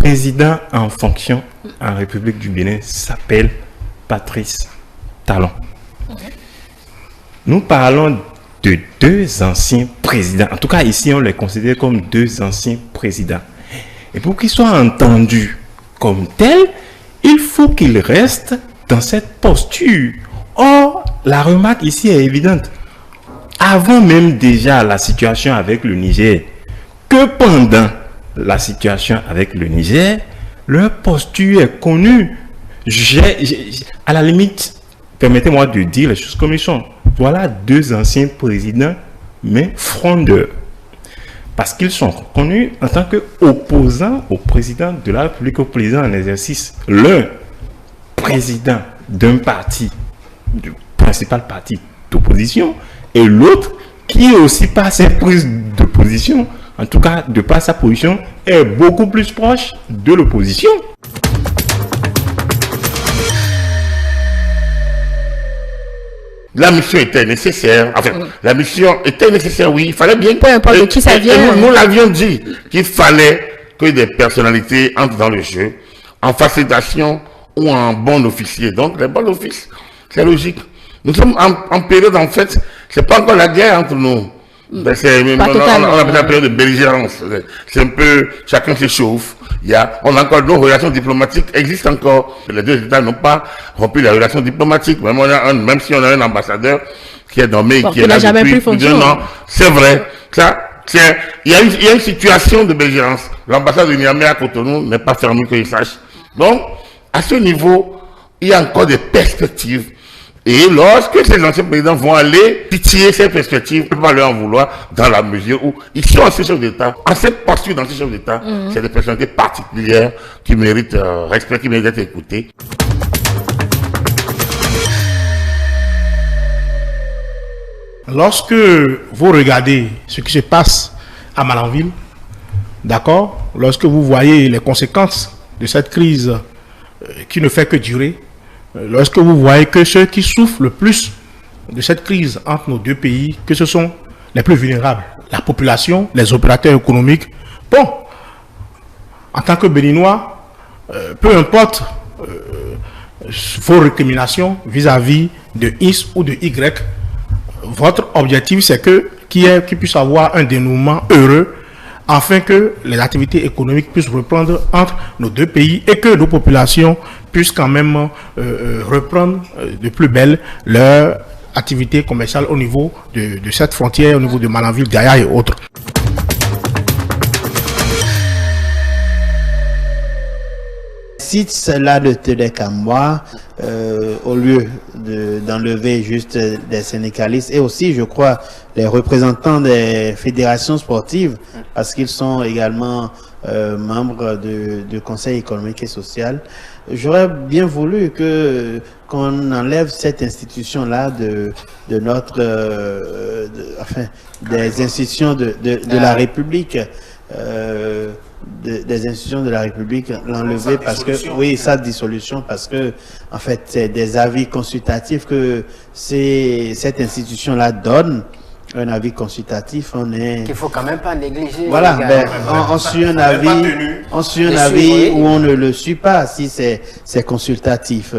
président en fonction en République du Bénin s'appelle Patrice Talon. Nous parlons de deux anciens présidents. En tout cas, ici, on les considère comme deux anciens présidents. Et pour qu'ils soient entendus comme tels, il faut qu'ils restent dans cette posture. Or, la remarque ici est évidente. Avant même déjà la situation avec le Niger, que pendant la situation avec le Niger, leur posture est connue. À la limite, permettez-moi de dire les choses comme ils sont. Voilà deux anciens présidents, mais frondeurs. Parce qu'ils sont connus en tant qu'opposants au président de la République, au président en exercice. L'un, président d'un parti, du principal parti d'opposition, et l'autre, qui est aussi par ses prises de position, en tout cas de par sa position, est beaucoup plus proche de l'opposition. La mission était nécessaire. Enfin, la mission était nécessaire, oui. Il fallait bien. Peu importe de qui ça vient. Nous l'avions dit qu'il fallait que des personnalités entrent dans le jeu en facilitation ou en bon officier. Donc, les bons offices, c'est logique. Nous sommes en période, en fait, c'est pas encore la guerre entre nous. On appelle la période de belligérance. C'est un peu, chacun s'échauffe. On a encore nos relations diplomatiques existent encore. Les deux États n'ont pas rompu les relations diplomatiques. Même si on a un ambassadeur qui est nommé, qui est là depuis plus d'un an. C'est vrai. Il y a une situation de belligérance. L'ambassade de Niamey à Cotonou n'est pas fermée que je sache. Donc, à ce niveau, il y a encore des perspectives. Et lorsque ces anciens présidents vont aller titiller ces perspectives, on ne peut pas leur en vouloir dans la mesure où ils sont anciens chefs d'État. En cette posture d'anciens chefs d'État, c'est des personnalités particulières qui méritent respect, qui méritent d'être écoutées. Lorsque vous regardez ce qui se passe à Malanville, d'accord, lorsque vous voyez les conséquences de cette crise qui ne fait que durer, lorsque vous voyez que ceux qui souffrent le plus de cette crise entre nos deux pays, que ce sont les plus vulnérables, la population, les opérateurs économiques, bon, en tant que Béninois, peu importe vos récriminations vis-à-vis de X ou de Y, votre objectif c'est qu'il puisse avoir un dénouement heureux afin que les activités économiques puissent reprendre entre nos deux pays et que nos populations puissent quand même reprendre de plus belle leur activité commerciale au niveau de cette frontière, au niveau de Malanville, Gaïa et autres. Si cela ne tenait qu'à moi, au lieu d'enlever juste des syndicalistes et aussi, je crois, les représentants des fédérations sportives, parce qu'ils sont également membres du Conseil économique et social, j'aurais bien voulu qu'on enlève cette institution-là de notre, des institutions de la République. Des institutions de la République, l'enlever parce que, oui, sa dissolution, parce que, en fait, c'est des avis consultatifs que cette institution-là donne. Un avis consultatif, qu'il faut quand même pas négliger. Voilà, on suit un avis, où on ne le suit pas si c'est consultatif.